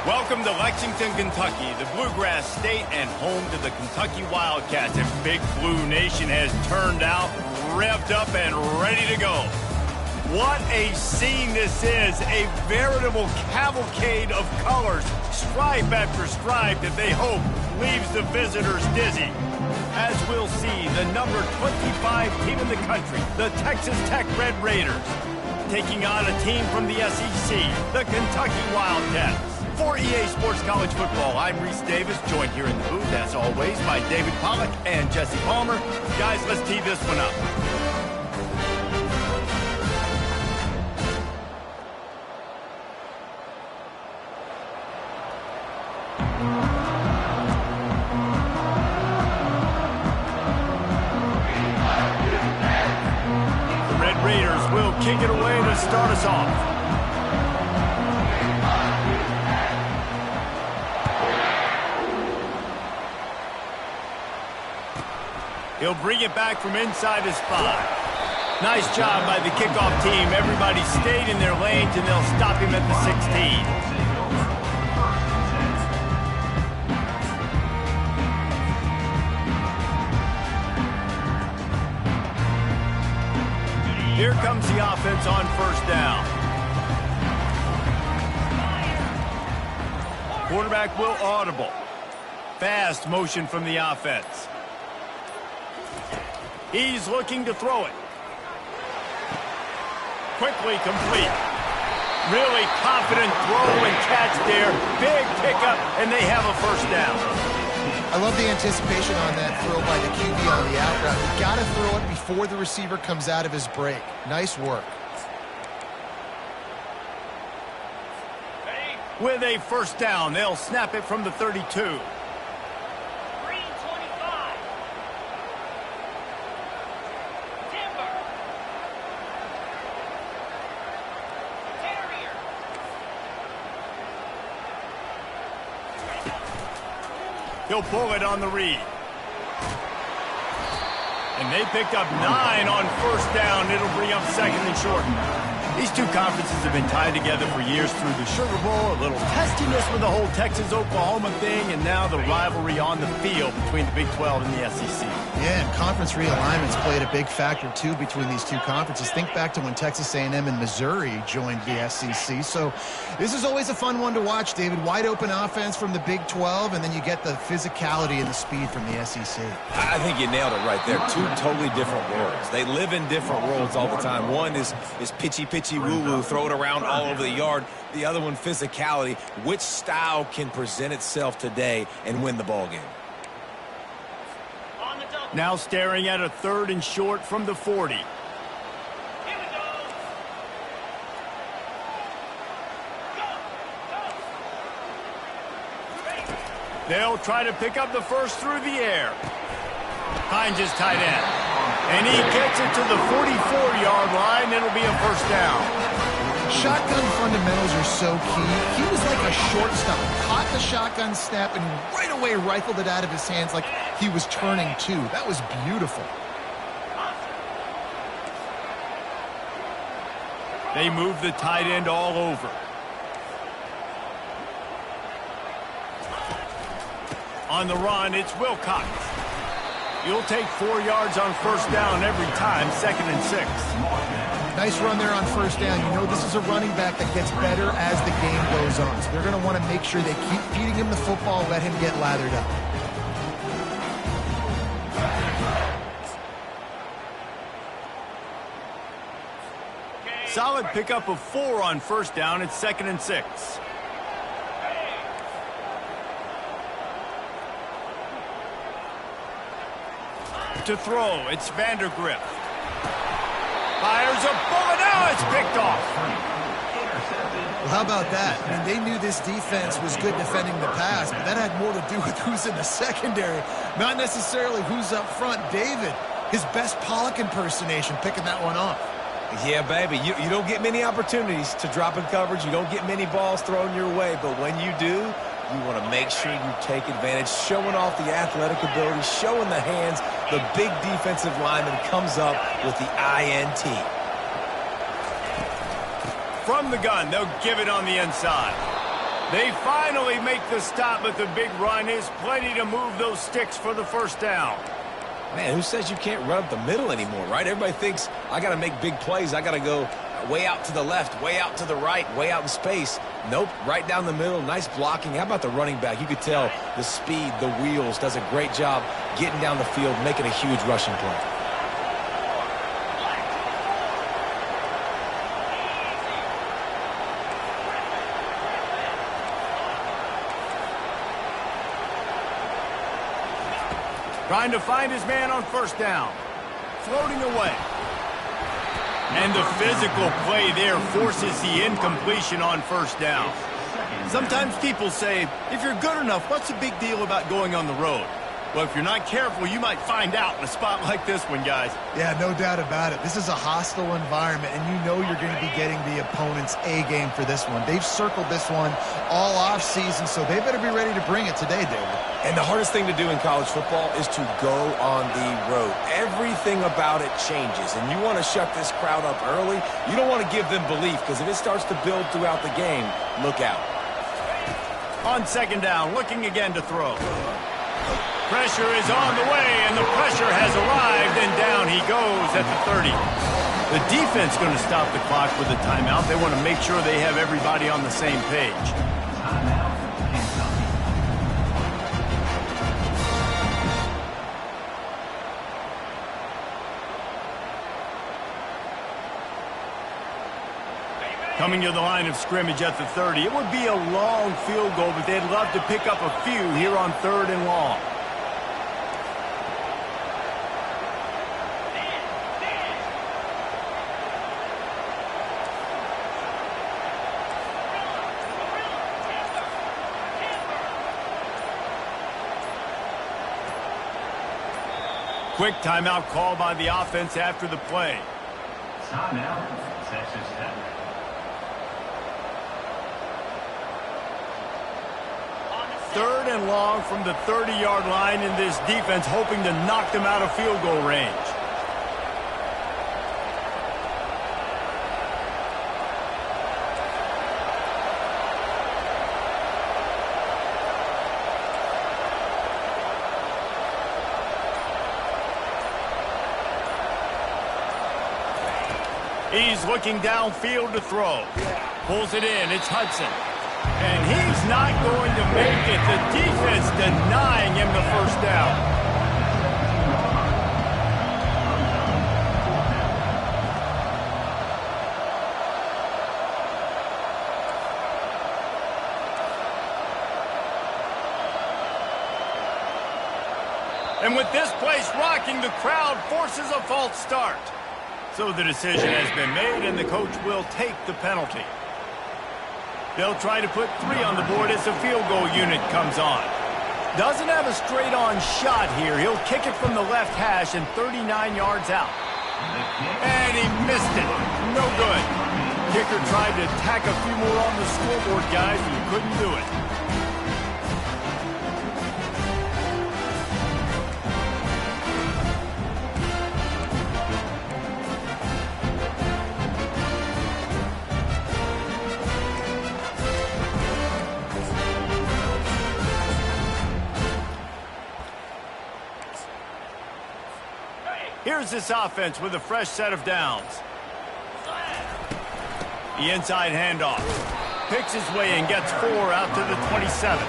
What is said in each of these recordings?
Welcome to Lexington, Kentucky, the Bluegrass State and home to the Kentucky Wildcats. And Big Blue Nation has turned out, revved up, and ready to go. What a scene this is, a veritable cavalcade of colors, stripe after stripe that they hope leaves the visitors dizzy. As we'll see, the number 25 team in the country, the Texas Tech Red Raiders, taking on a team from the SEC, the Kentucky Wildcats. For EA Sports College Football, I'm Reese Davis, joined here in the booth, as always, by David Pollack and Jesse Palmer. Guys, let's tee this one up. The Red Raiders will kick it away to start us off. He'll bring it back from inside his 5. Nice job by the kickoff team. Everybody stayed in their lanes, and they'll stop him at the 16. Here comes the offense on first down. Quarterback will audible. Fast motion from the offense. He's looking to throw it. Quickly complete. Really confident throw and catch there. Big pickup, and they have a first down. I love the anticipation on that throw by the QB on the out route. You got to throw it before the receiver comes out of his break. Nice work. With a first down, they'll snap it from the 32. He'll pull it on the read. And they picked up 9 on first down. It'll bring up second and short. These two conferences have been tied together for years through the Sugar Bowl, a little testiness with the whole Texas-Oklahoma thing, and now the rivalry on the field between the Big 12 and the SEC. Yeah, and conference realignments played a big factor, too, between these two conferences. Think back to when Texas A&M and Missouri joined the SEC. So this is always a fun one to watch, David. Wide open offense from the Big 12, and then you get the physicality and the speed from the SEC. I think you nailed it right there. Two totally different worlds. They live in different worlds all the time. One is pitchy woo-woo, throw it around all over the yard. The other one, physicality. Which style can present itself today and win the ball game? Now staring at a 3rd and short from the 40. Here we go. They'll try to pick up the first through the air. Finds his tight end. And he gets it to the 44-yard line. It'll be a first down. Shotgun fundamentals are so key. He was like a shortstop. Caught the shotgun snap and right away rifled it out of his hands like he was turning two. That was beautiful. They move the tight end all over. On the run, it's Wilcox. You'll take 4 yards on first down every time, 2nd and 6. Nice run there on first down. You know this is a running back that gets better as the game goes on. So they're going to want to make sure they keep feeding him the football, let him get lathered up. Solid pickup of 4 on first down. It's 2nd and 6. To throw, it's Vandergrift. Fires a bullet. Now it's picked off. Well, how about that? I mean, they knew this defense was good defending the pass, but that had more to do with who's in the secondary, not necessarily who's up front. David, his best Pollack impersonation, picking that one off. Yeah, baby. You don't get many opportunities to drop in coverage. You don't get many balls thrown your way, but when you do, you want to make sure you take advantage, showing off the athletic ability, showing the hands. The big defensive lineman comes up with the INT. From the gun, they'll give it on the inside. They finally make the stop, but the big run is plenty to move those sticks for the first down. Man, who says you can't run up the middle anymore, right? Everybody thinks I got to make big plays. I got to go way out to the left, way out to the right, way out in space. Nope, right down the middle. Nice blocking. How about the running back? You could tell the speed, the wheels, does a great job getting down the field, making a huge rushing play. Trying to find his man on first down. Floating away. And the physical play there forces the incompletion on first down. Sometimes people say, if you're good enough, what's the big deal about going on the road? Well, if you're not careful, you might find out in a spot like this one, guys. Yeah, no doubt about it. This is a hostile environment, and you know you're going to be getting the opponent's A-game for this one. They've circled this one all offseason, so they better be ready to bring it today, David. And the hardest thing to do in college football is to go on the road. Everything about it changes, and you want to shut this crowd up early. You don't want to give them belief, because if it starts to build throughout the game, look out. On second down, looking again to throw. Pressure is on the way, and the pressure has arrived, and down he goes at the 30. The defense going to stop the clock with a timeout. They want to make sure they have everybody on the same page. Coming to the line of scrimmage at the 30. It would be a long field goal, but they'd love to pick up a few here on 3rd and long. Quick timeout call by the offense after the play. Timeout, Texas Tech. Third and long from the 30-yard line, in this defense hoping to knock them out of field goal range. He's looking downfield to throw. Pulls it in. It's Hudson. And he's not going to make it. The defense denying him the first down. And with this place rocking, the crowd forces a false start. So the decision has been made, and the coach will take the penalty. They'll try to put 3 on the board as the field goal unit comes on. Doesn't have a straight-on shot here. He'll kick it from the left hash and 39 yards out. And he missed it. No good. Kicker tried to tack a few more on the scoreboard, guys, and couldn't do it. Here's this offense with a fresh set of downs. The inside handoff. Picks his way and gets 4 out to the 27.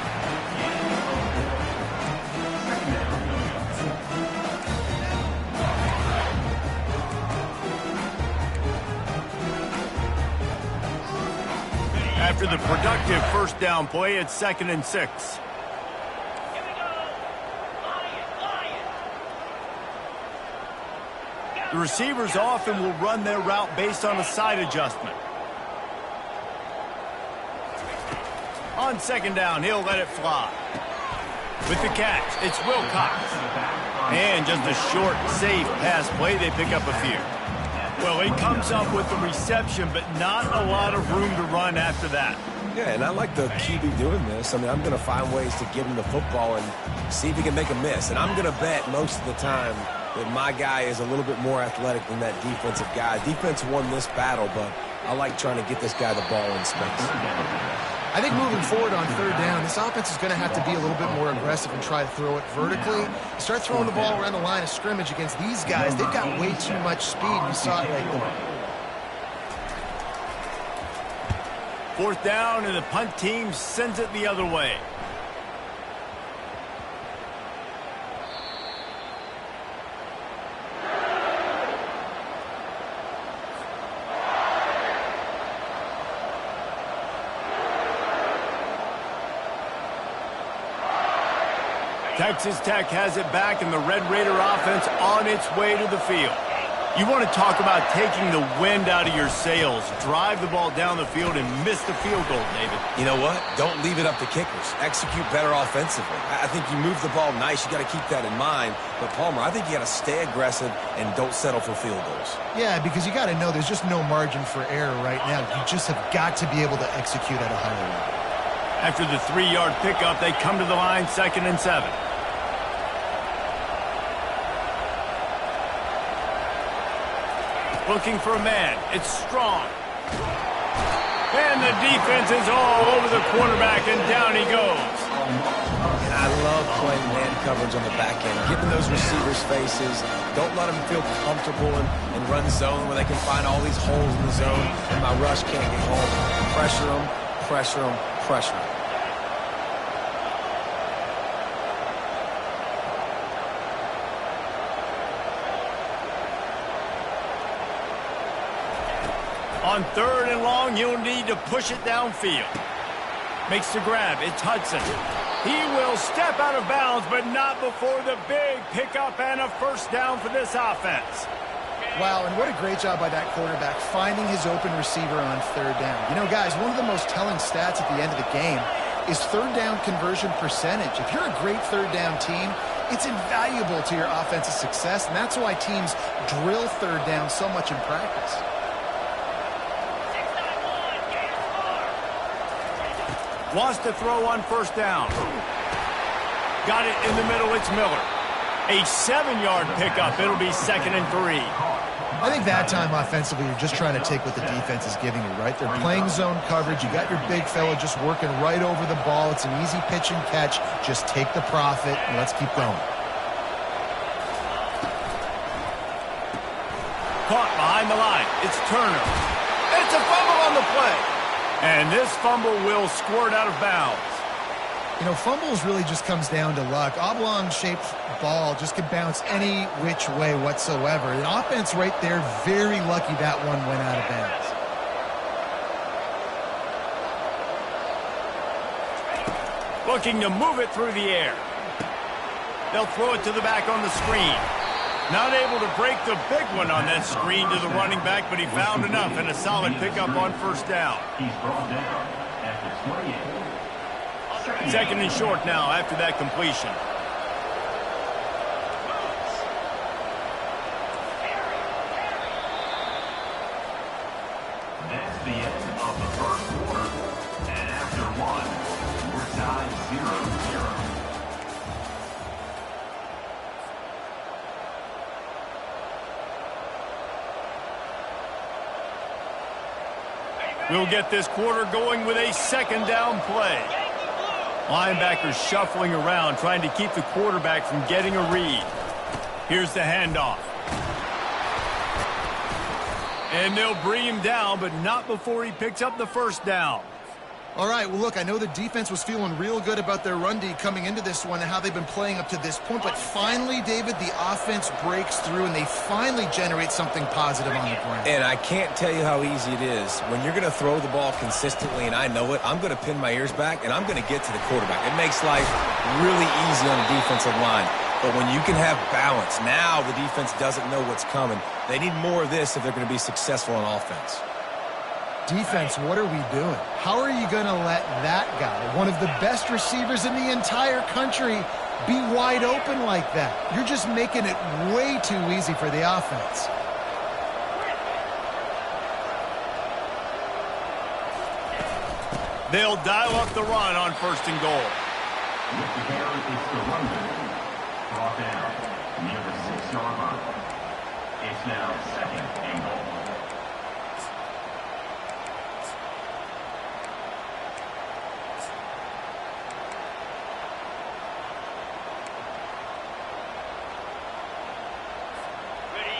After the productive first down play, it's 2nd and 6. The receivers often will run their route based on a side adjustment. On second down, he'll let it fly. With the catch, it's Wilcox. And just a short, safe pass play, they pick up a few. Well, he comes up with the reception, but not a lot of room to run after that. Yeah, and I like the QB doing this. I mean, I'm going to find ways to get him the football and see if he can make a miss. And I'm going to bet most of the time that my guy is a little bit more athletic than that defensive guy. Defense won this battle, but I like trying to get this guy the ball in space. I think moving forward on third down, this offense is going to have to be a little bit more aggressive and try to throw it vertically. Start throwing the ball around the line of scrimmage against these guys. They've got way too much speed. We saw it right there. Fourth down, and the punt team sends it the other way. Texas Tech has it back, and the Red Raider offense on its way to the field. You want to talk about taking the wind out of your sails. Drive the ball down the field and miss the field goal, David. You know what? Don't leave it up to kickers. Execute better offensively. I think you move the ball nice. You got to keep that in mind. But, Palmer, I think you got to stay aggressive and don't settle for field goals. Yeah, because you got to know there's just no margin for error right now. You just have got to be able to execute at a higher level. After the 3-yard pickup, they come to the line, 2nd and 7. Looking for a man. It's Strong. And the defense is all over the quarterback, and down he goes. And I love playing man coverage on the back end. Getting those receivers' faces. Don't let them feel comfortable and run zone where they can find all these holes in the zone, and my rush can't get home. Pressure them, pressure them, pressure them. On 3rd and long, you'll need to push it downfield. Makes the grab. It's Hudson. He will step out of bounds, but not before the big pickup and a first down for this offense. Wow, and what a great job by that quarterback finding his open receiver on 3rd down. You know, guys, one of the most telling stats at the end of the game is 3rd down conversion percentage. If you're a great 3rd down team, it's invaluable to your offensive success, and that's why teams drill 3rd down so much in practice. Wants to throw on 1st down. Got it in the middle. It's Miller. A 7-yard pickup. It'll be 2nd and 3. I think that time offensively, you're just trying to take what the defense is giving you, right? They're playing zone coverage. You got your big fella just working right over the ball. It's an easy pitch and catch. Just take the profit, and let's keep going. Caught behind the line. It's Turner. It's a fumble on the play. And this fumble will squirt out of bounds. You know, fumbles really just comes down to luck. Oblong-shaped ball just can bounce any which way whatsoever. The offense right there, very lucky that one went out of bounds. Looking to move it through the air. They'll throw it to the back on the screen. Not able to break the big one on that screen to the running back, but he found enough and a solid pickup on 1st down. He's brought down at the 28. 2nd and short now after that completion. That's the end of the 1st quarter. And after one, we're tied 0-0. We'll get this quarter going with a 2nd down play. Linebackers shuffling around, trying to keep the quarterback from getting a read. Here's the handoff. And they'll bring him down, but not before he picks up the 1st down. All right, well, look, I know the defense was feeling real good about their run D coming into this one and how they've been playing up to this point, but finally, David, the offense breaks through and they finally generate something positive on the ground. And I can't tell you how easy it is. When you're going to throw the ball consistently, and I know it, I'm going to pin my ears back, and I'm going to get to the quarterback. It makes life really easy on the defensive line. But when you can have balance, now the defense doesn't know what's coming. They need more of this if they're going to be successful on offense. Defense, what are we doing? How are you going to let that guy, one of the best receivers in the entire country, be wide open like that? You're just making it way too easy for the offense. They'll dial up the run on 1st and goal. With the carry, it's the runner. Brought down near the 6-yard line. It's now 2nd and goal.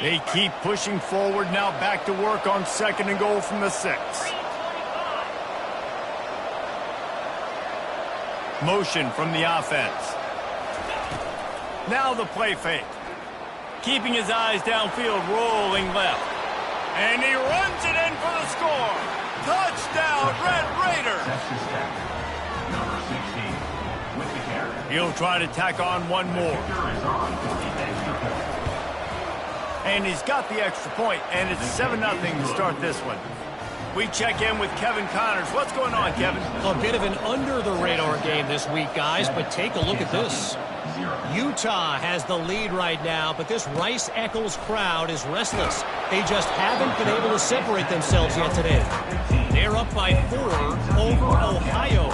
They keep pushing forward. Now back to work on 2nd and goal from the 6. Motion from the offense. Now the play fake. Keeping his eyes downfield, rolling left. And he runs it in for the score. Touchdown, Red Raiders. That's the step. Number 16 with the carry. He'll try to tack on one more. Kicker is on for the extra point. And he's got the extra point, and it's 7-0 to start this one. We check in with Kevin Connors. What's going on, Kevin? A bit of an under-the-radar game this week, guys, but take a look at this. Utah has the lead right now, but this Rice-Eccles crowd is restless. They just haven't been able to separate themselves yet today. They're up by 4 over Ohio.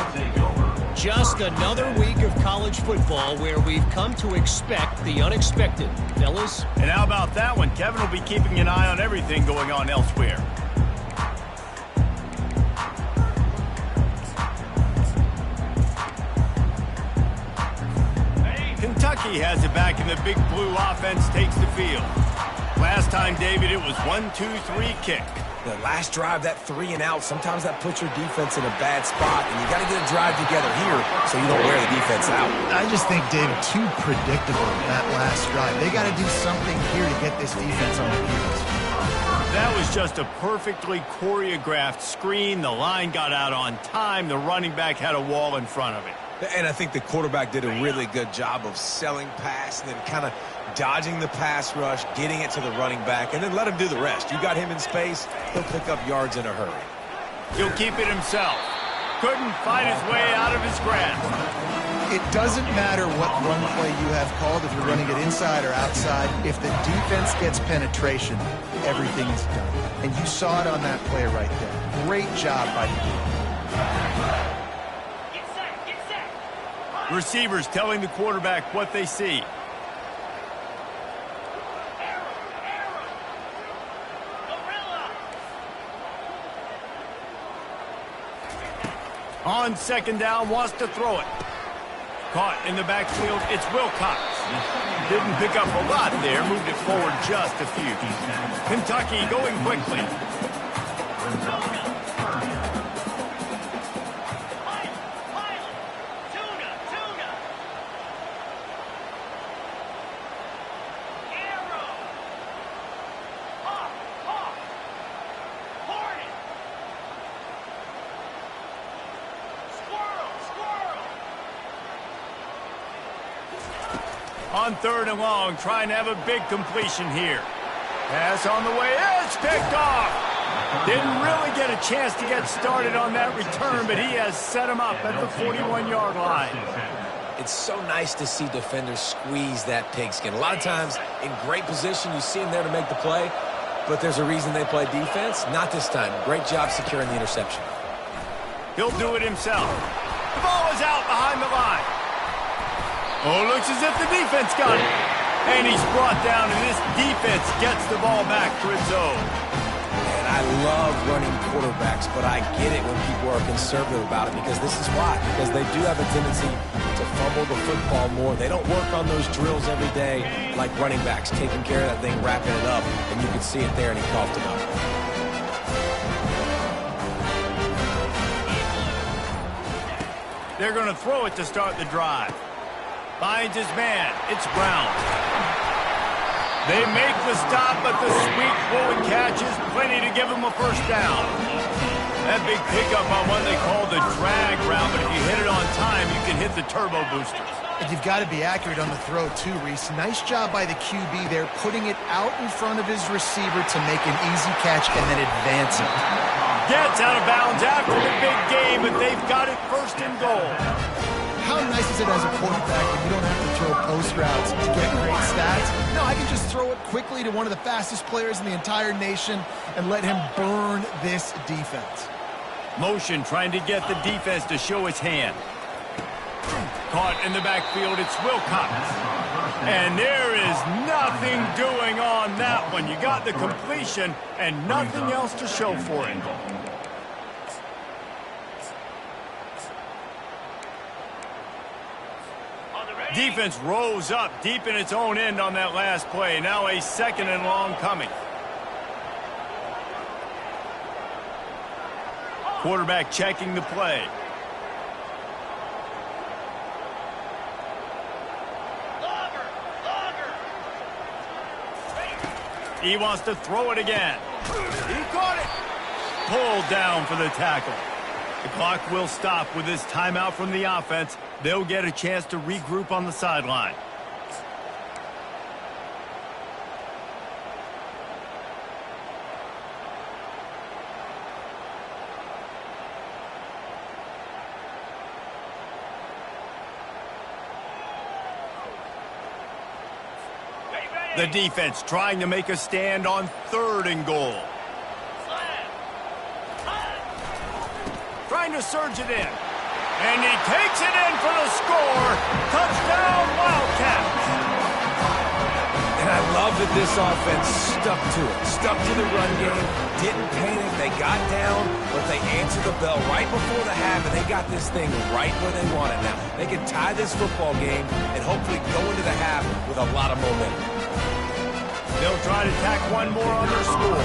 Just another week of college football where we've come to expect the unexpected. Fellas? And how about that one? Kevin will be keeping an eye on everything going on elsewhere. Kentucky has it back, and the Big Blue offense takes the field. Last time, David, it was 1-2-3 kick. The last drive, that 3 and out, sometimes that puts your defense in a bad spot, and you got to get a drive together here so you don't wear the defense out. I just think, David, too predictable that last drive. They got to do something here to get this defense on their heels. That was just a perfectly choreographed screen. The line got out on time. The running back had a wall in front of it. And I think the quarterback did a really good job of selling pass and then kind of dodging the pass rush, getting it to the running back, and then let him do the rest. You got him in space, he'll pick up yards in a hurry. He'll keep it himself. Couldn't fight his way out of his grasp. It doesn't matter what run play you have called, if you're running it inside or outside. If the defense gets penetration, everything is done. And you saw it on that play right there. Great job by the Receivers telling the quarterback what they see. On 2nd down, wants to throw it. Caught in the backfield, it's Wilcox. Didn't pick up a lot there, moved it forward just a few. Kentucky going quickly. On 3rd and long, trying to have a big completion here. Pass on the way, it's picked off. Didn't really get a chance to get started on that return, but he has set him up at the 41-yard line. It's so nice to see defenders squeeze that pigskin. A lot of times, in great position, you see him there to make the play, but there's a reason they play defense. Not this time. Great job securing the interception. He'll do it himself. The ball is out behind the line. Oh, looks as if the defense got it. And he's brought down, and this defense gets the ball back to its own. And I love running quarterbacks, but I get it when people are conservative about it because this is why. Because they do have a tendency to fumble the football more. They don't work on those drills every day like running backs, taking care of that thing, wrapping it up. And you can see it there, and he coughed it up. They're going to throw it to start the drive. Finds his man. It's Brown. They make the stop, but the sweet forward catch is plenty to give him a first down. That big pickup on what they call the drag route, but if you hit it on time, you can hit the turbo boosters. And you've got to be accurate on the throw, too, Reese. Nice job by the QB there, putting it out in front of his receiver to make an easy catch and then advance it. Gets out of bounds after the big game, but they've got it 1st and goal. How nice is it as a quarterback when you don't have to throw post routes to get great stats? No, I can just throw it quickly to one of the fastest players in the entire nation and let him burn this defense. Motion trying to get the defense to show his hand. Caught in the backfield, it's Wilcox. And there is nothing doing on that one. You got the completion and nothing else to show for it. Defense rose up deep in its own end on that last play. Now a 2nd and long coming. Quarterback checking the play. He wants to throw it again. He caught it. Pulled down for the tackle. The clock will stop with this timeout from the offense. They'll get a chance to regroup on the sideline. The defense trying to make a stand on 3rd and goal. Trying to surge it in. And he takes it in for the score. Touchdown, Wildcats. And I love that this offense stuck to it. Stuck to the run game. Didn't panic. They got down, but they answered the bell right before the half, and they got this thing right where they want it now. They can tie this football game and hopefully go into the half with a lot of momentum. They'll try to tack one more on their score.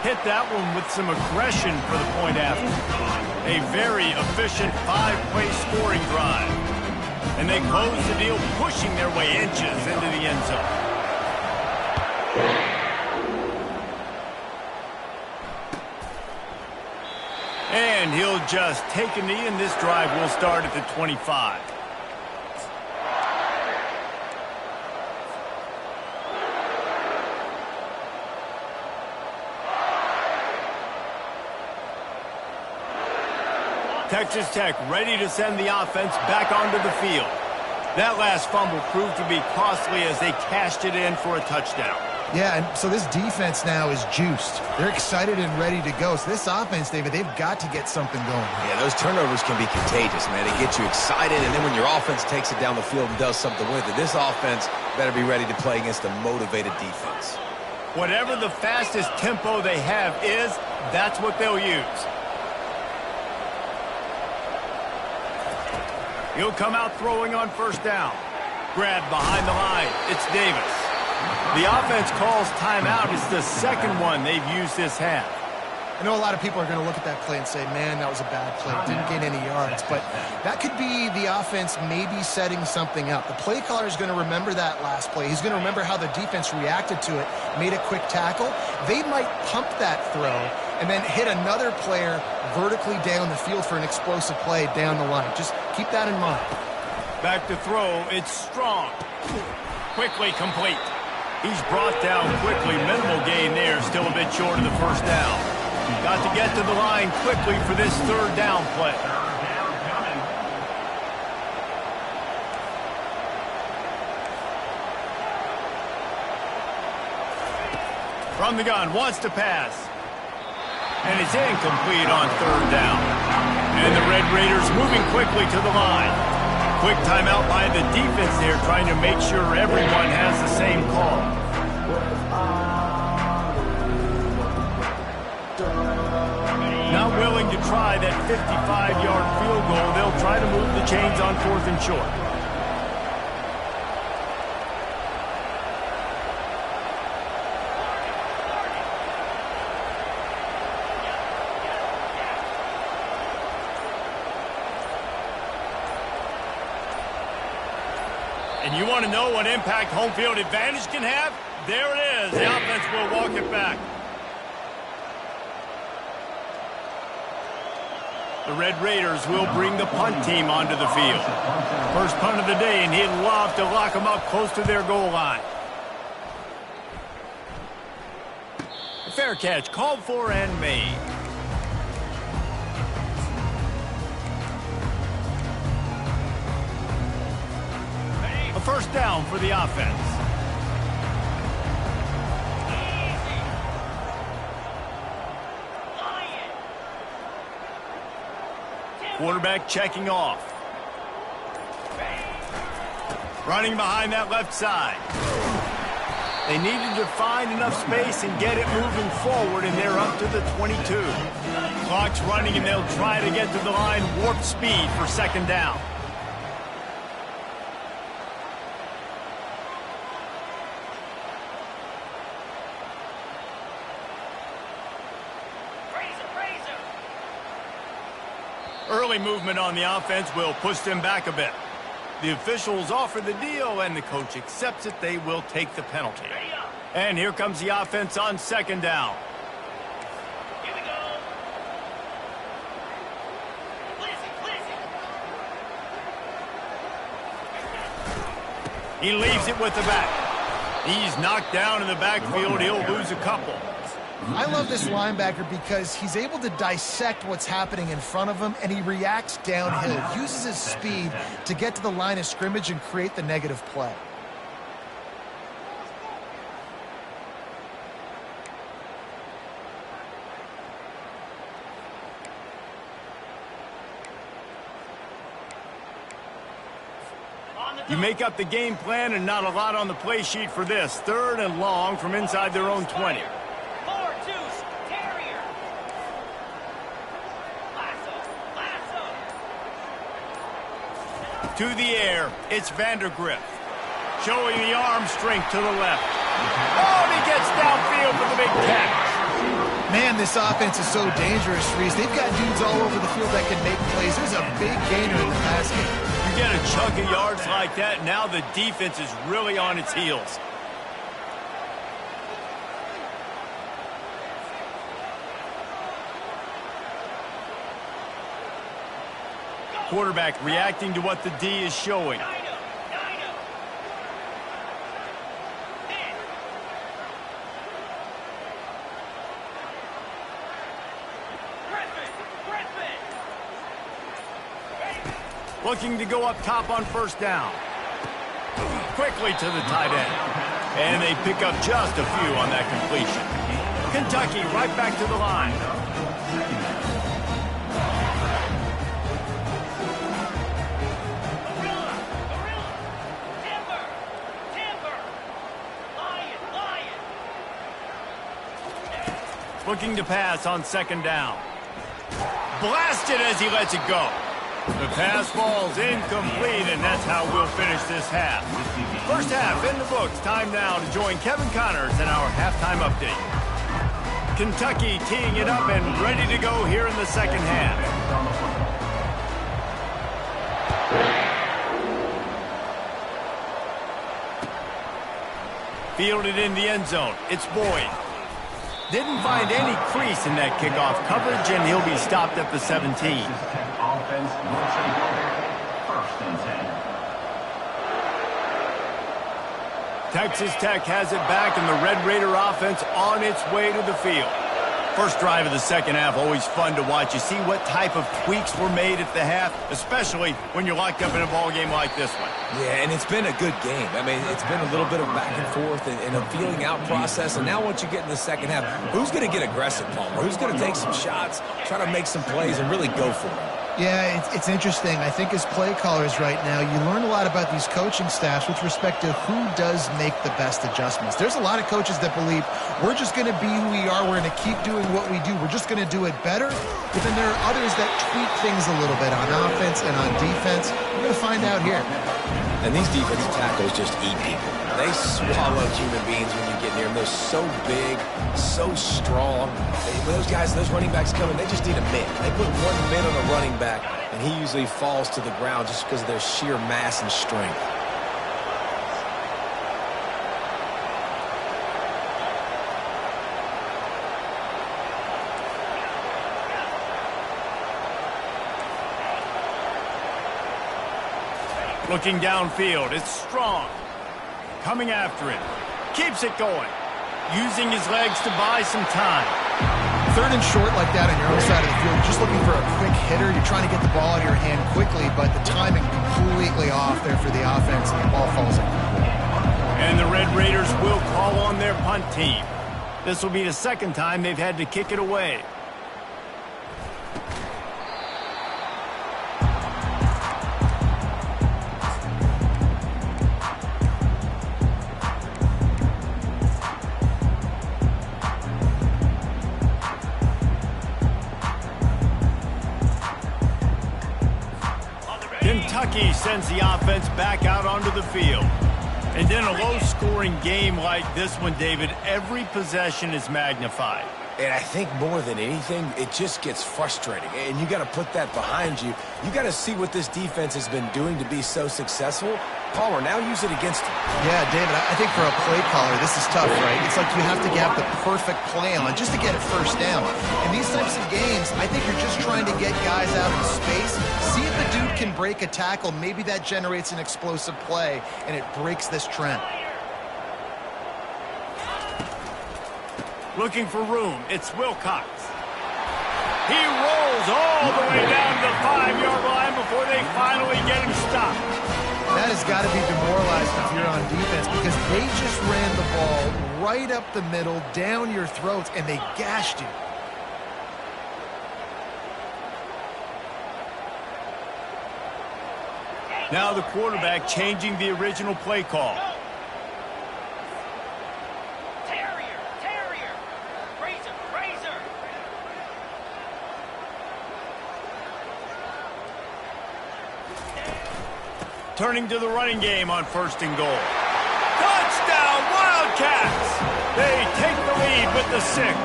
Hit that one with some aggression for the point after. A very efficient 5-play scoring drive. And they close the deal, pushing their way inches into the end zone. And he'll just take a knee, and this drive will start at the 25. Texas Tech ready to send the offense back onto the field. That last fumble proved to be costly as they cashed it in for a touchdown. Yeah, and so this defense now is juiced. They're excited and ready to go. So this offense, David, they've got to get something going. Yeah, those turnovers can be contagious, man. They get you excited, and then when your offense takes it down the field and does something with it, this offense better be ready to play against a motivated defense. Whatever the fastest tempo they have is, that's what they'll use. He'll come out throwing on 1st down. Grabbed behind the line. It's Davis. The offense calls timeout. It's the 2nd one they've used this half. I know a lot of people are going to look at that play and say, man, that was a bad play. Didn't gain any yards. But that could be the offense maybe setting something up. The play caller is going to remember that last play. He's going to remember how the defense reacted to it, made a quick tackle. They might pump that throw and then hit another player vertically down the field for an explosive play down the line. Just keep that in mind. Back to throw. It's Strong. Quickly complete. He's brought down quickly. Minimal gain there. Still a bit short of the 1st down. Got to get to the line quickly for this 3rd down play. From the gun, wants to pass. And it's incomplete on 3rd down. And the Red Raiders moving quickly to the line. Quick timeout by the defense there, trying to make sure everyone has the same call. Not willing to try that 55-yard field goal. They'll try to move the chains on 4th and short. And you want to know what impact home field advantage can have? There it is. The offense will walk it back. The Red Raiders will bring the punt team onto the field. First punt of the day, and he'd love to lock them up close to their goal line. A fair catch called for and made. A 1st down for the offense. Quarterback checking off. Running behind that left side. They needed to find enough space and get it moving forward, and they're up to the 22. Clock's running, and they'll try to get to the line warp speed for second down. Early movement on the offense will push them back a bit. The officials offer the deal, and the coach accepts it. They will take the penalty. And here comes the offense on second down. Here we go. He leaves it with the back. He's knocked down in the backfield. He'll lose a couple. I love this linebacker because he's able to dissect what's happening in front of him, and he reacts downhill, uses his speed to get to the line of scrimmage and create the negative play. You make up the game plan, and not a lot on the play sheet for this. 3rd and long from inside their own 20. To the air, it's Vandergrift. Showing the arm strength to the left. Oh, and he gets downfield for the big catch. Man, this offense is so dangerous, Reese. They've got dudes all over the field that can make plays. There's a big gainer in the pass game. You get a chunk of yards like that, now the defense is really on its heels. Quarterback reacting to what the D is showing. Looking to go up top on first down. Quickly to the tight end. And they pick up just a few on that completion. Kentucky right back to the line. Looking to pass on second down. Blasted as he lets it go. The pass ball's incomplete, and that's how we'll finish this half. First half in the books. Time now to join Kevin Connors in our halftime update. Kentucky teeing it up and ready to go here in the second half. Fielded in the end zone. It's Boyd. Didn't find any crease in that kickoff coverage, and he'll be stopped at the 17. Offense will take over. 1st and 10. Texas Tech has it back, and the Red Raider offense on its way to the field. First drive of the second half, always fun to watch. You see what type of tweaks were made at the half, especially when you're locked up in a ball game like this one. Yeah, and it's been a good game. I mean, it's been a little bit of back and forth and a feeling out process. And now once you get in the second half, who's going to get aggressive, Palmer? Who's going to take some shots, try to make some plays, and really go for it? Yeah, it's interesting. I think as play callers right now, you learn a lot about these coaching staffs with respect to who does make the best adjustments. There's a lot of coaches that believe we're just going to be who we are. We're going to keep doing what we do. We're just going to do it better. But then there are others that tweak things a little bit on offense and on defense. We're going to find out here. And these defensive tackles just eat people. They swallow human beings when you get near them. They're so big, so strong. When those guys, those running backs come in, they just need a mid. They put one mid on a running back, and he usually falls to the ground just because of their sheer mass and strength. Looking downfield, it's Strong. Coming after it. Keeps it going. Using his legs to buy some time. 3rd and short like that on your own side of the field, just looking for a quick hitter. You're trying to get the ball out of your hand quickly, but the timing completely off there for the offense, and the ball falls incomplete. And the Red Raiders will call on their punt team. This will be the second time they've had to kick it away. Kentucky sends the offense back out onto the field. And in a low-scoring game like this one, David, every possession is magnified. And I think more than anything, it just gets frustrating. And you got to put that behind you. You got to see what this defense has been doing to be so successful. Palmer, now use it against him. Yeah, David, I think for a play caller, this is tough, right? It's like you have to have the perfect play on just to get it first down. In these types of games, I think you're just trying to get guys out of space, see if the dude can break a tackle. Maybe that generates an explosive play, and it breaks this trend. Looking for room, it's Wilcox. He rolls all the way down to the 5-yard line before they finally get him stopped. That has got to be demoralizing if you're on defense because they just ran the ball right up the middle, down your throats, and they gashed you. Now the quarterback changing the original play call. Turning to the running game on 1st and goal. Touchdown, Wildcats! They take the lead with the 6.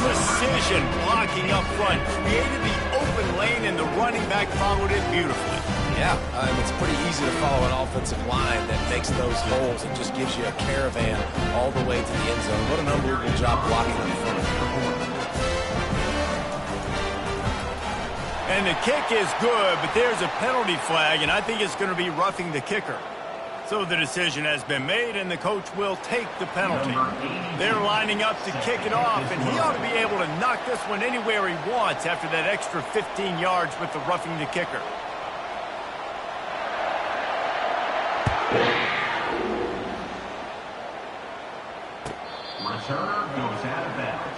Precision blocking up front created the open lane, and the running back followed it beautifully. Yeah, it's pretty easy to follow an offensive line that makes those holes and just gives you a caravan all the way to the end zone. What an unbelievable job blocking in front of him. And the kick is good, but there's a penalty flag, and I think it's going to be roughing the kicker. So the decision has been made, and the coach will take the penalty. They're lining up to kick it off, and he ought to be able to knock this one anywhere he wants after that extra 15 yards with the roughing the kicker. Returner goes out of bounds.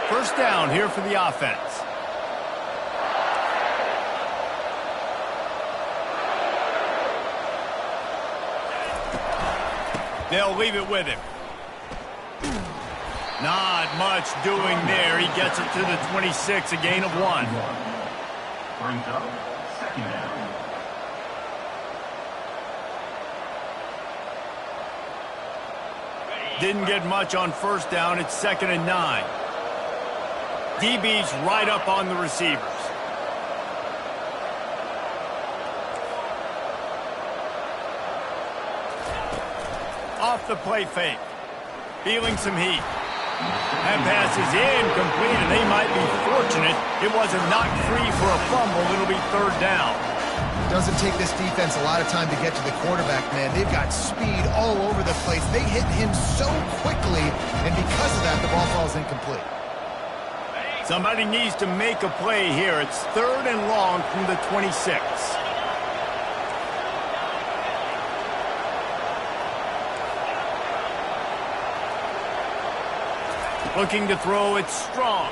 First down here for the offense. They'll leave it with him. Not much doing there. He gets it to the 26, a gain of 1. Brings up 2nd down. Didn't get much on 1st down. It's 2nd and 9. DB's right up on the receivers. Off the play fake. Feeling some heat. That pass is incomplete, and they might be fortunate it wasn't knocked free for a fumble. It'll be 3rd down. Doesn't take this defense a lot of time to get to the quarterback, man. They've got speed all over the place. They hit him so quickly, and because of that, the ball falls incomplete. Somebody needs to make a play here. It's 3rd and long from the 26. Looking to throw, it's Strong.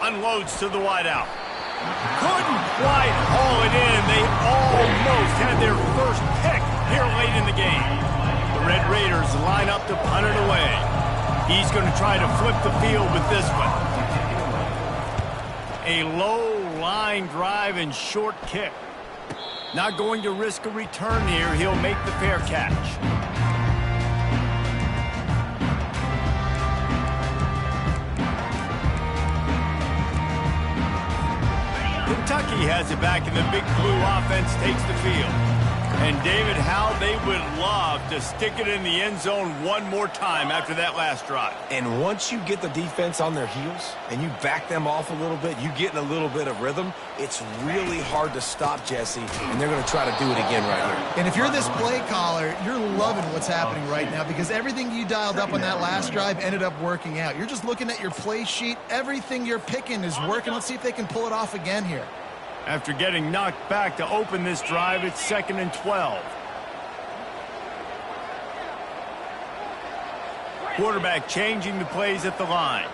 Unloads to the wideout. Couldn't quite haul it in. They almost had their first pick here late in the game. The Red Raiders line up to punt it away. He's going to try to flip the field with this one. A low line drive and short kick. Not going to risk a return here. He'll make the fair catch. Kentucky has it back, and the Big Blue offense takes the field. And, David, how they would love to stick it in the end zone one more time after that last drive. And once you get the defense on their heels and you back them off a little bit, you get in a little bit of rhythm, it's really hard to stop, Jesse, and they're going to try to do it again right here. And if you're this play caller, you're loving what's happening right now because everything you dialed up on that last drive ended up working out. You're just looking at your play sheet. Everything you're picking is working. Let's see if they can pull it off again here. After getting knocked back to open this drive, it's 2nd and 12. Quarterback changing the plays at the line.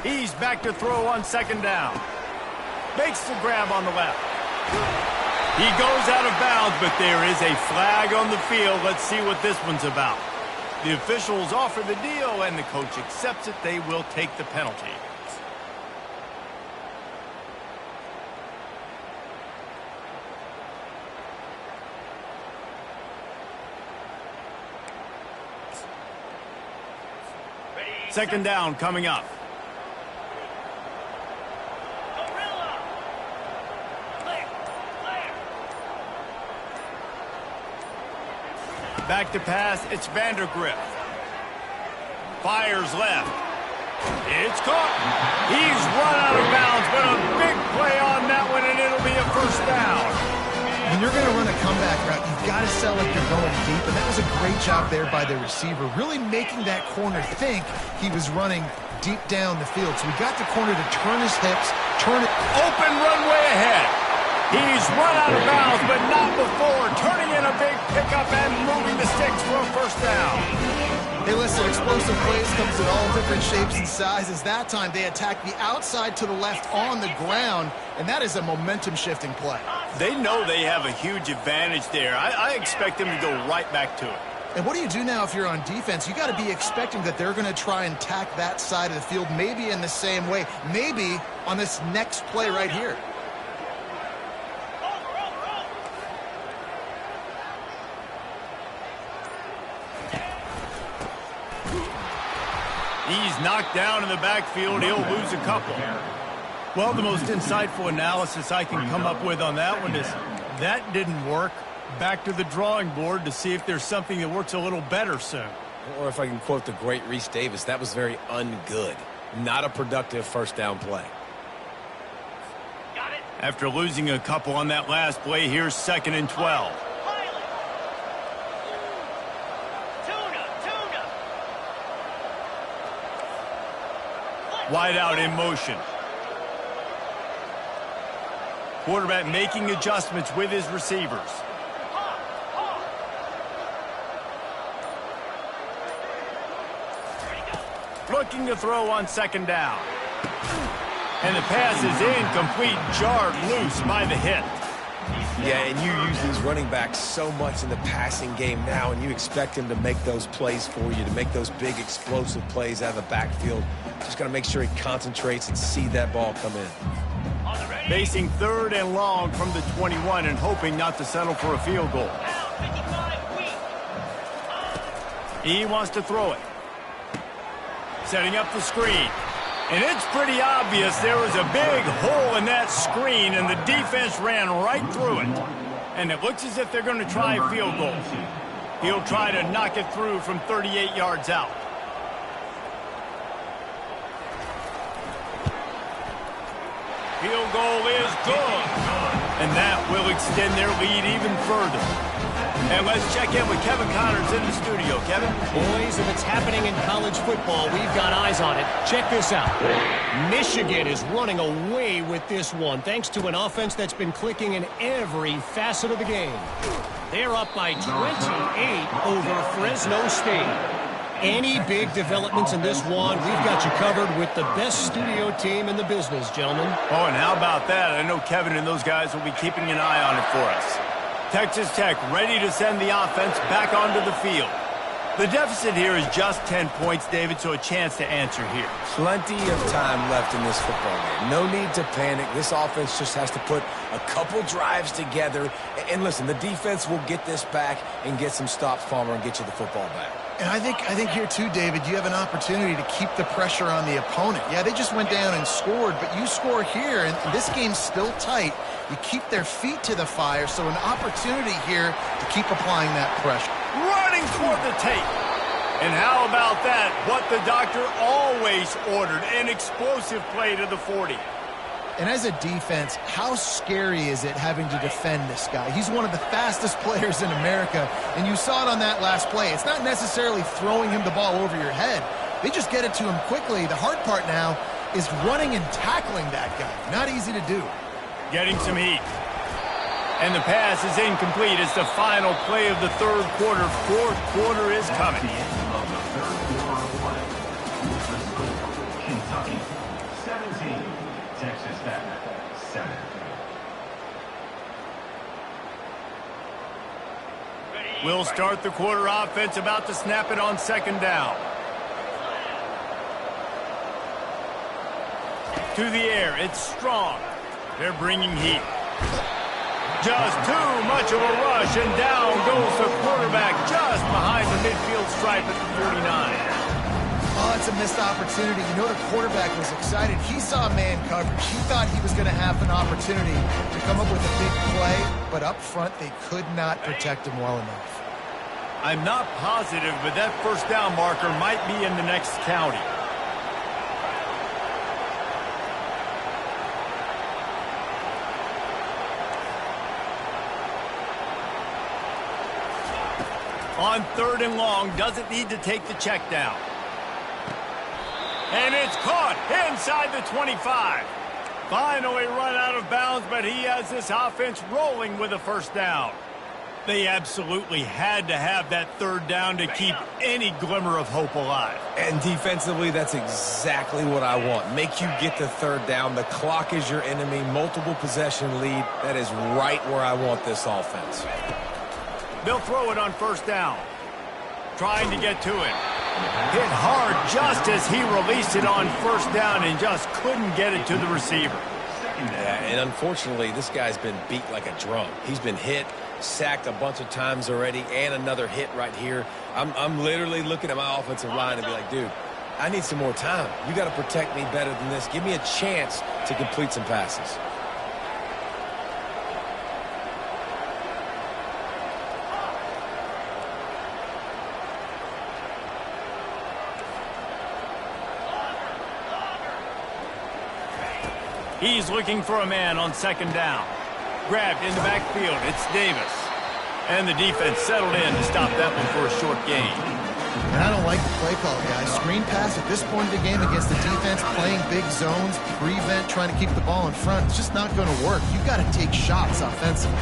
He's back to throw on second down. Makes the grab on the left. He goes out of bounds, but there is a flag on the field. Let's see what this one's about. The officials offer the deal, and the coach accepts it. They will take the penalty. Second down coming up. Back to pass, it's Vandergrift. Fires left. It's caught. He's run out of bounds, but a big play on that one, and it'll be a first down. When you're going to run a comeback route, you've got to sell like you're going deep, and that was a great job there by the receiver, really making that corner think he was running deep down the field. So we got the corner to turn his hips, turn it. Open runway ahead. He's run out of bounds, but not before. Turning in a big pickup and moving the sticks for a first down. Hey, listen, explosive plays comes in all different shapes and sizes. That time they attacked the outside to the left on the ground, and that is a momentum-shifting play. They know they have a huge advantage there. I expect them to go right back to it. And what do you do now if you're on defense? You got to be expecting that they're going to try and attack that side of the field, maybe in the same way, maybe on this next play right here. He's knocked down in the backfield. He'll lose a couple. Well, the most insightful analysis I can come up with on that one is that didn't work. Back to the drawing board to see if there's something that works a little better soon. Or if I can quote the great Reese Davis, that was very ungood. Not a productive first down play. Got it. After losing a couple on that last play, here's 2nd and 12. Wide out in motion. Quarterback making adjustments with his receivers. Looking to throw on second down. And the pass is incomplete, jarred loose by the hit. Yeah, and you use these running backs so much in the passing game now, and you expect him to make those plays for you, to make those big explosive plays out of the backfield. Just got to make sure he concentrates and see that ball come in. Facing 3rd and long from the 21 and hoping not to settle for a field goal. He wants to throw it. Setting up the screen. And it's pretty obvious there was a big hole in that screen, and the defense ran right through it. And it looks as if they're going to try a field goal. He'll try to knock it through from 38 yards out. Field goal is good. And that will extend their lead even further. And let's check in with Kevin Connors in the studio. Kevin? Boys, if it's happening in college football, we've got eyes on it. Check this out. Michigan is running away with this one, thanks to an offense that's been clicking in every facet of the game. They're up by 28 over Fresno State. Any big developments in this one, we've got you covered with the best studio team in the business, gentlemen. Oh, and how about that? I know Kevin and those guys will be keeping an eye on it for us. Texas Tech ready to send the offense back onto the field. The deficit here is just 10 points, David, so a chance to answer here. Plenty of time left in this football game. No need to panic. This offense just has to put a couple drives together. And listen, the defense will get this back and get some stops, Palmer, and get you the football back. And I think here too, David, you have an opportunity to keep the pressure on the opponent. Yeah, they just went down and scored, but you score here, and this game's still tight. You keep their feet to the fire, so an opportunity here to keep applying that pressure. Running toward the tape. And how about that? What the doctor always ordered, an explosive play to the 40. And as a defense, how scary is it having to defend this guy? He's one of the fastest players in America, and you saw it on that last play. It's not necessarily throwing him the ball over your head. They just get it to him quickly. The hard part now is running and tackling that guy. Not easy to do. Getting some heat. And the pass is incomplete. It's the final play of the third quarter. Fourth quarter is coming. We'll start the quarter offense, about to snap it on second down. To the air, it's Strong. They're bringing heat. Just too much of a rush, and down goes the quarterback just behind the midfield stripe at the 49. Oh, it's a missed opportunity. You know the quarterback was excited. He saw man coverage. He thought he was going to have an opportunity to come up with a big play, but up front they could not protect him well enough. I'm not positive, but that first down marker might be in the next county. On third and long, doesn't need to take the check down. And it's caught inside the 25. Finally run out of bounds, but he has this offense rolling with a first down. They absolutely had to have that third down to keep any glimmer of hope alive. And defensively, that's exactly what I want. Make you get the third down. The clock is your enemy. Multiple possession lead. That is right where I want this offense. They'll throw it on first down. Trying to get to it. Hit hard just as he released it on first down and just couldn't get it to the receiver. Yeah, and unfortunately, this guy's been beat like a drum. He's been hit, sacked a bunch of times already, and another hit right here. I'm literally looking at my offensive line and be like, dude, I need some more time. You got to protect me better than this. Give me a chance to complete some passes. He's looking for a man on second down. Grabbed in the backfield. It's Davis. And the defense settled in to stop that one for a short gain. And I don't like the play call, guys. Screen pass at this point of the game against the defense, playing big zones, prevent, trying to keep the ball in front. It's just not going to work. You've got to take shots offensively.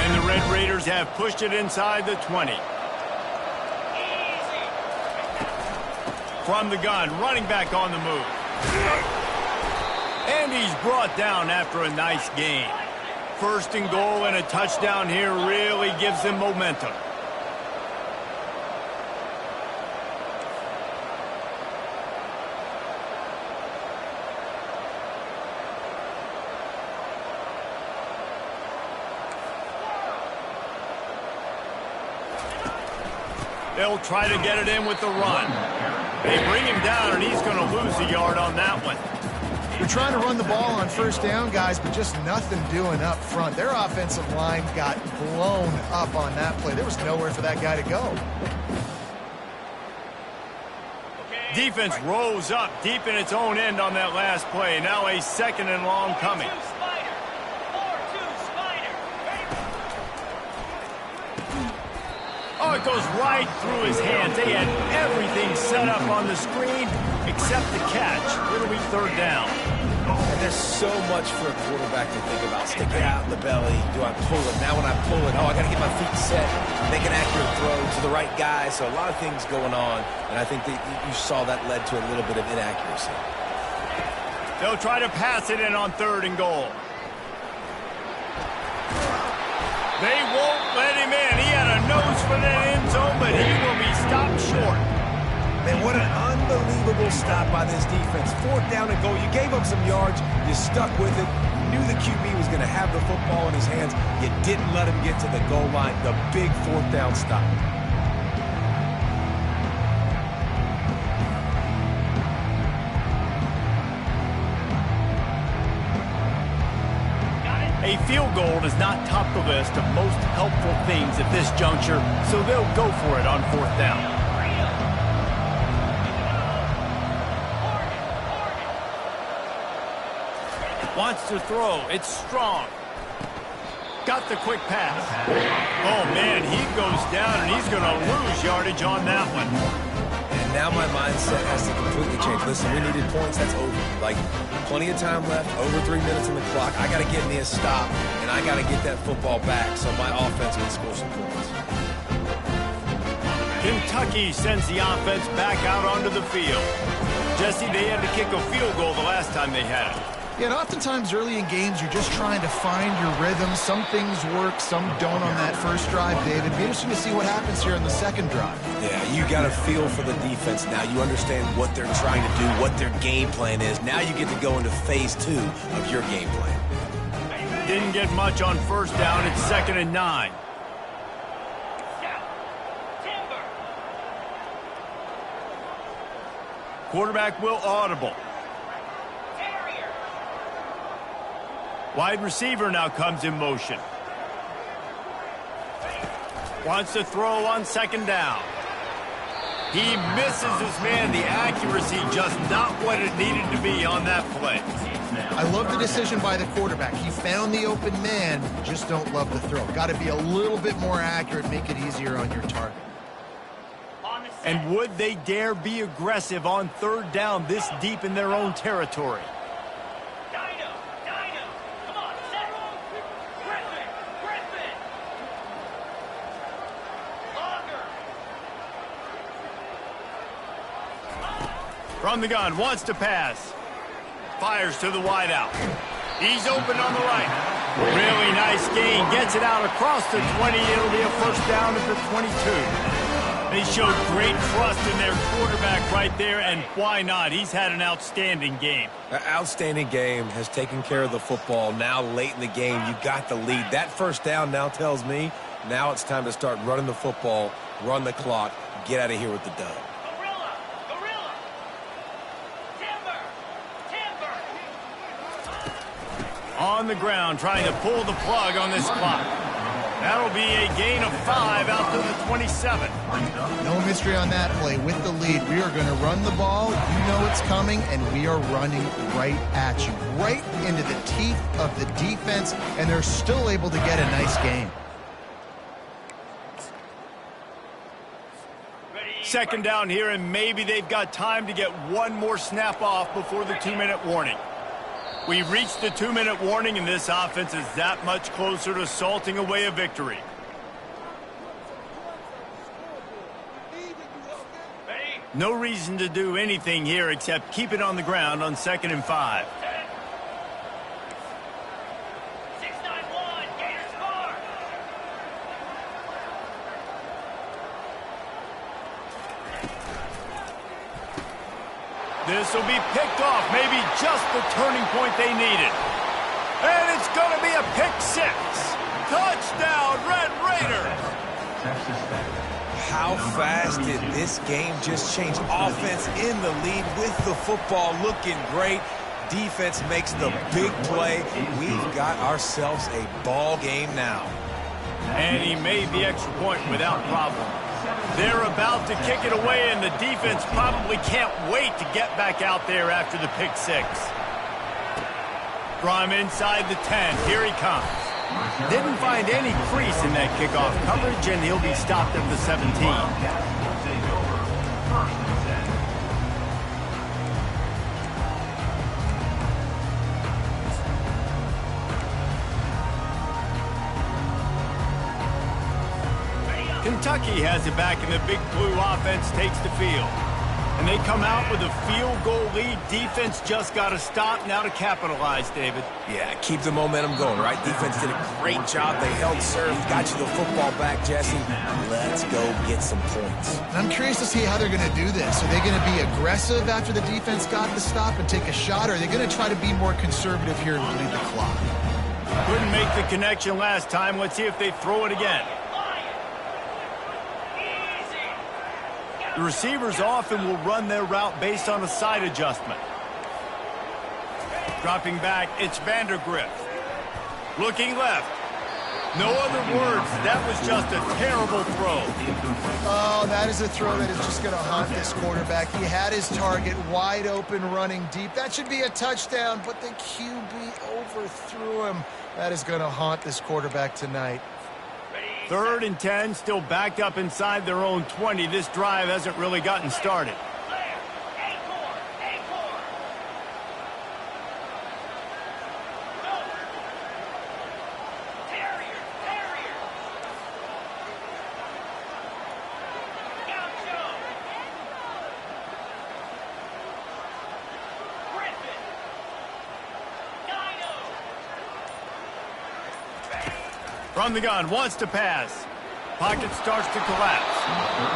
And the Red Raiders have pushed it inside the 20. From the gun, running back on the move. And he's brought down after a nice gain. First and goal and a touchdown here really gives them momentum. They'll try to get it in with the run. They bring him down, and he's going to lose a yard on that one. They're trying to run the ball on first down, guys, but just nothing doing up front. Their offensive line got blown up on that play. There was nowhere for that guy to go. Defense rose up deep in its own end on that last play. Now a second and long coming. Oh, it goes right through his hands. They had everything set up on the screen except the catch. It'll be third down. And there's so much for a quarterback to think about. Stick it out in the belly. Do I pull it? Now when I pull it, I got to get my feet set, make an accurate throw to the right guy. So a lot of things going on, and I think that you saw that led to a little bit of inaccuracy. They'll try to pass it in on third and goal. They won't let him in. He had a nose for that end zone, but he will be stopped short. Man, what an unbelievable stop by this defense. Fourth down and goal. You gave up some yards. You stuck with it. You knew the QB was going to have the football in his hands. You didn't let him get to the goal line. The big fourth down stop. A field goal does not top the list of most helpful things at this juncture, so they'll go for it on fourth down. Wants to throw. It's Strong. Got the quick pass. Oh, man, he goes down, and he's going to lose yardage on that one. And now my mindset has to completely change. Listen, we needed points. That's over. Like, plenty of time left, over 3 minutes on the clock. I got to get me a stop, and I got to get that football back so my offense can score some points. Kentucky sends the offense back out onto the field. Jesse, they had to kick a field goal the last time they had it. Yeah, and oftentimes early in games, you're just trying to find your rhythm. Some things work, some don't on that first drive, David. Be interesting to see what happens here in the second drive. Yeah, you got a feel for the defense now. You understand what they're trying to do, what their game plan is. Now you get to go into phase 2 of your game plan. Didn't get much on first down. It's 2nd and 9. Quarterback will audible. Wide receiver now comes in motion. Wants to throw on 2nd down. He misses his man. The accuracy just not what it needed to be on that play. I love the decision by the quarterback. He found the open man, just don't love the throw. Got to be a little bit more accurate, make it easier on your target. And would they dare be aggressive on 3rd down this deep in their own territory? From the gun, wants to pass. Fires to the wideout. He's open on the right. Really nice gain. Gets it out across the 20. It'll be a first down at the 22. They showed great trust in their quarterback right there, and why not? He's had an outstanding game. An outstanding game, has taken care of the football. Now late in the game, you got the lead. That first down now tells me now it's time to start running the football, run the clock, get out of here with the dub. On the ground, trying to pull the plug on this clock. That'll be a gain of 5 out to the 27. No mystery on that play. With the lead, we are going to run the ball. You know it's coming, and we are running right at you, right into the teeth of the defense, and they're still able to get a nice gain. 2nd down here, and maybe they've got time to get one more snap off before the 2-minute warning. We've reached the 2-minute warning, and this offense is that much closer to salting away a victory. No reason to do anything here except keep it on the ground on 2nd and 5. This will be picked off, maybe just the turning point they needed. And it's going to be a pick 6. Touchdown, Red Raiders! How fast did this game just change? Offense in the lead with the football looking great. Defense makes the big play. We've got ourselves a ball game now. And he made the extra point without problem. They're about to kick it away, and the defense probably can't wait to get back out there after the pick 6. From inside the 10, here he comes. Didn't find any crease in that kickoff coverage, and he'll be stopped at the 17. Kentucky has it back, and the Big Blue offense takes the field. And they come out with a field goal lead. Defense just got to stop now to capitalize, David. Yeah, keep the momentum going, right? Defense did a great job. They held serve, got you the football back, Jesse. Let's go get some points. And I'm curious to see how they're going to do this. Are they going to be aggressive after the defense got the stop and take a shot, or are they going to try to be more conservative here and lead the clock? Couldn't make the connection last time. Let's see if they throw it again. The receivers often will run their route based on a side adjustment. Dropping back, it's Vandergrift. Looking left. No other words. That was just a terrible throw. Oh, that is a throw that is just going to haunt this quarterback. He had his target wide open, running deep. That should be a touchdown, but the QB overthrew him. That is going to haunt this quarterback tonight. 3rd and 10, still backed up inside their own 20. This drive hasn't really gotten started. From the gun, wants to pass. Pocket starts to collapse.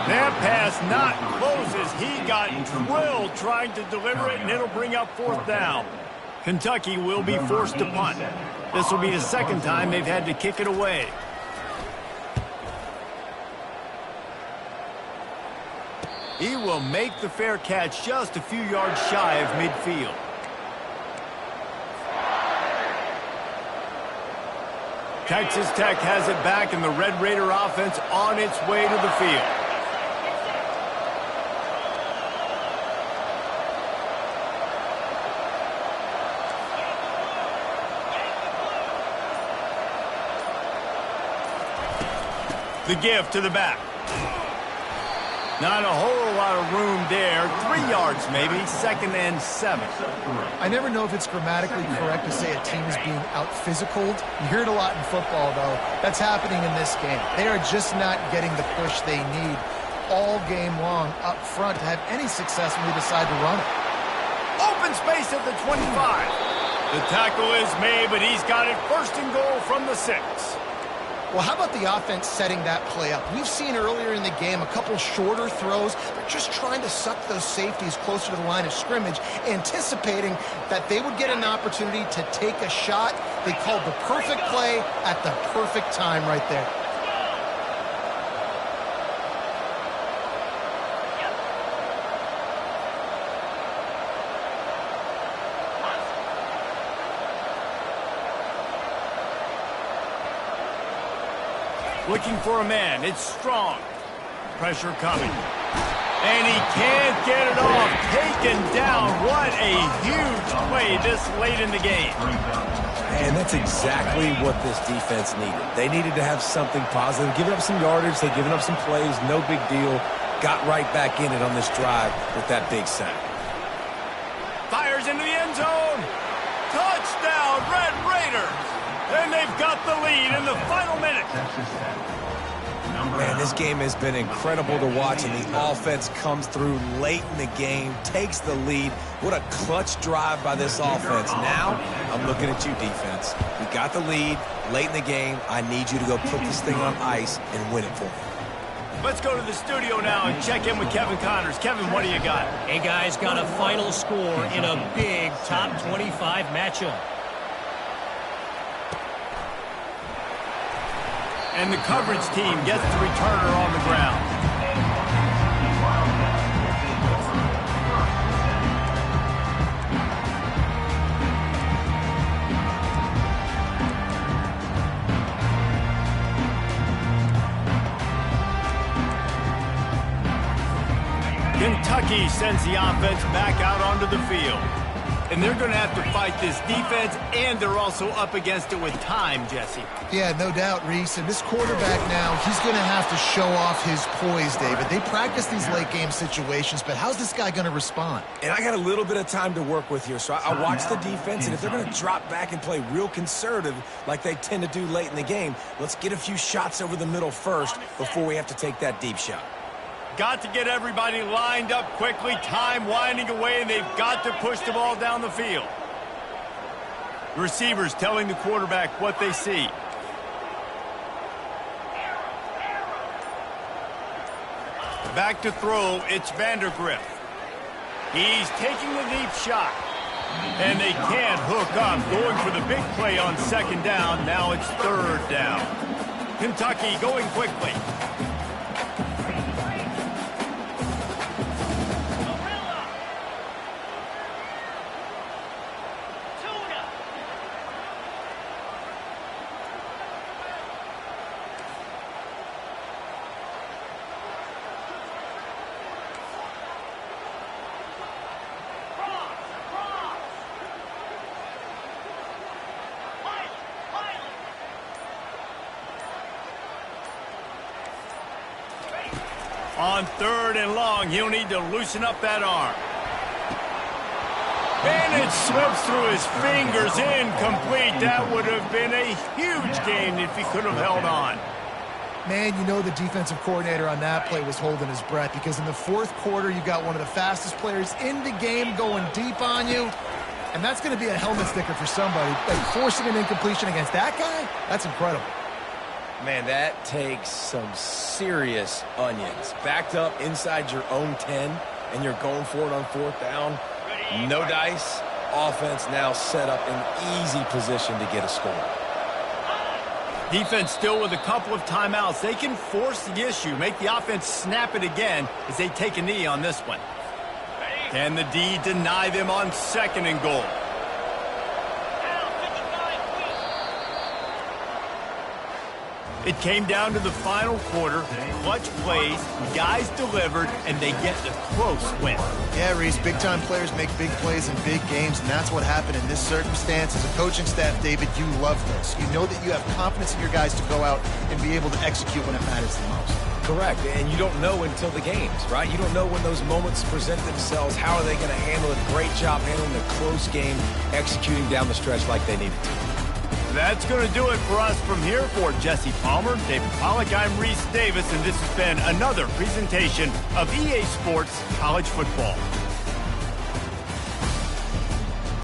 That pass not closes. He got drilled trying to deliver it, and it'll bring up 4th down. Kentucky will be forced to punt. This will be the 2nd time they've had to kick it away. He will make the fair catch just a few yards shy of midfield. Texas Tech has it back, and the Red Raider offense on its way to the field. The give to the back. Not a whole lot of room there. 3 yards maybe, 2nd and 7. I never know if it's grammatically correct to say a team is being out-physicaled. You hear it a lot in football, though. That's happening in this game. They are just not getting the push they need all game long up front to have any success when they decide to run it. Open space at the 25. The tackle is made, but he's got it 1st and goal from the 6. Well, how about the offense setting that play up? We've seen earlier in the game a couple shorter throws. They're just trying to suck those safeties closer to the line of scrimmage, anticipating that they would get an opportunity to take a shot. They called the perfect play at the perfect time right there. Looking for a man. It's Strong. Pressure coming. And he can't get it off. Taken down. What a huge play this late in the game. And that's exactly what this defense needed. They needed to have something positive. Giving up some yardage. They've given up some plays. No big deal. Got right back in it on this drive with that big sack. Fires into the end zone. Touchdown, Red Raiders. And they've got the lead in the final minute. Man, this game has been incredible to watch, and the offense comes through late in the game, takes the lead. What a clutch drive by this offense. Now, I'm looking at you, defense. We got the lead late in the game. I need you to go put this thing on ice and win it for me. Let's go to the studio now and check in with Kevin Connors. Kevin, what do you got? Hey, guys, got a final score in a big top 25 matchup. And the coverage team gets the returner on the ground. Kentucky sends the offense back out onto the field. And they're going to have to fight this defense, and they're also up against it with time, Jesse. Yeah, no doubt, Reese. And this quarterback now, he's going to have to show off his poise, David. They practice these late-game situations, but how's this guy going to respond? And I got a little bit of time to work with here, so I watch the defense, and if they're going to drop back and play real conservative like they tend to do late in the game, let's get a few shots over the middle first before we have to take that deep shot. Got to get everybody lined up quickly. Time winding away, and they've got to push the ball down the field. Receivers telling the quarterback what they see. Back to throw, it's Vandergriff. He's taking the deep shot. And they can't hook up. Going for the big play on 2nd down. Now it's 3rd down. Kentucky going quickly. On 3rd and long, he'll need to loosen up that arm. And it slips through his fingers, incomplete. That would have been a huge gain if he could have held on. Man, you know the defensive coordinator on that play was holding his breath, because in the 4th quarter, you got one of the fastest players in the game going deep on you. And that's going to be a helmet sticker for somebody. Like, forcing an incompletion against that guy, that's incredible. Man, that takes some serious onions. Backed up inside your own 10, and you're going for it on 4th down. No dice. Offense now set up in easy position to get a score. Defense still with a couple of timeouts. They can force the issue, make the offense snap it again as they take a knee on this one. Can the D deny them on 2nd and goal? It came down to the final quarter. Clutch plays, guys delivered, and they get the close win. Yeah, Reese, big-time players make big plays in big games, and that's what happened in this circumstance. As a coaching staff, David, you love this. You know that you have confidence in your guys to go out and be able to execute when it matters the most. Correct, and you don't know until the games, right? You don't know when those moments present themselves. How are they going to handle it? Great job handling a close game, executing down the stretch like they needed to. That's going to do it for us from here. For Jesse Palmer, David Pollack, I'm Reese Davis, and this has been another presentation of EA Sports College Football.